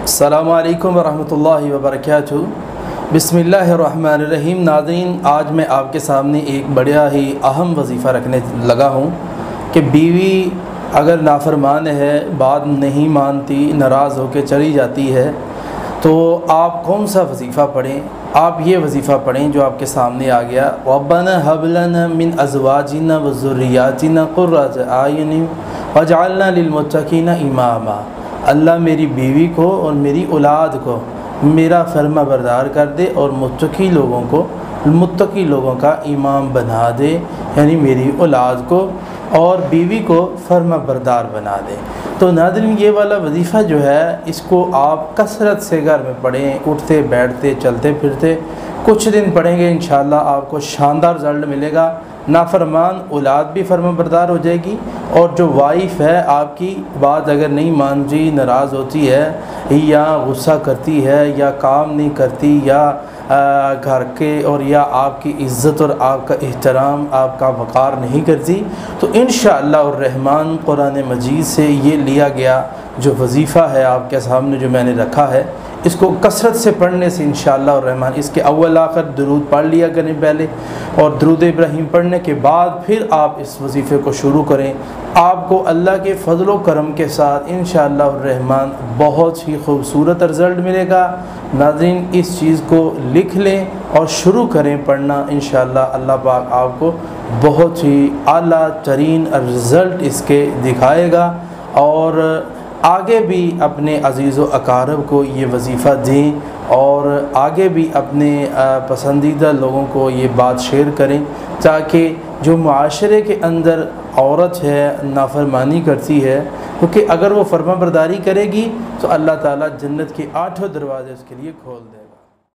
السلام علیکم ورحمۃ اللہ وبرکاتہ۔ بسم اللہ الرحمن الرحیم۔ ناظرین، آج میں آپ کے سامنے ایک بڑا ہی اہم وظیفہ رکھنے لگا ہوں کہ بیوی اگر نافرمان ہے، بات نہیں مانتی، ناراض ہو کے چلی جاتی ہے، تو آپ کون سا وظیفہ پڑھیں؟ آپ یہ وظیفہ پڑھیں جو آپ کے سامنے آ گیا، ربنا هب لنا من ازواجنا وذریاتنا قرۃ اعین واجعلنا للمتقین اماما۔ اللہ میری بیوی کو اور میری اولاد کو میرا فرما بردار کر دے اور متقی لوگوں کا امام بنا دے، یعنی میری اولاد کو اور بیوی کو فرما بردار بنا دے۔ تو ناظرین، یہ والا وظیفہ جو ہے اس کو آپ کثرت سے گھر میں پڑھیں، اٹھتے بیٹھتے چلتے پھرتے کچھ دن پڑھیں گے، انشاءاللہ آپ کو شاندار رزلٹ ملے گا۔ نافرمان اولاد بھی فرما بردار ہو جائے گی، اور جو وائف ہے آپ کی بات اگر نہیں مانتی، ناراض ہوتی ہے یا غصہ کرتی ہے یا کام نہیں کرتی یا گھر کے اور یا آپ کی عزت اور آپ کا احترام، آپ کا وقار نہیں کرتی، تو انشاءاللہ الرحمن قرآن مجید سے یہ لیا گیا جو وظیفہ ہے آپ کے سامنے جو میں نے رکھا ہے، اس کو کثرت سے پڑھنے سے انشاءاللہ الرحمن اس کے اول آخر درود پڑھ لیا کریں پہلے، اور درود ابراہیم پڑھنے کے بعد پھر آپ اس وظیفے کو شروع کریں۔ آپ کو اللہ کے فضل و کرم کے ساتھ انشاءاللہ الرحمن بہت ہی خوبصورت رزلٹ ملے گا۔ ناظرین، اس چیز کو لکھ لیں اور شروع کریں پڑھنا، انشاءاللہ اللہ پاک آپ کو بہت ہی اعلیٰ ترین رزلٹ اس کے دکھائے گا، اور آگے بھی اپنے عزیز و اقارب کو یہ وظیفہ دیں، اور آگے بھی اپنے پسندیدہ لوگوں کو یہ بات شیئر کریں، تاکہ جو معاشرے کے اندر عورت ہے نافرمانی کرتی ہے، کیونکہ اگر وہ فرما برداری کرے گی تو اللہ تعالیٰ جنت کے 8 دروازے اس کے لیے کھول دے گا۔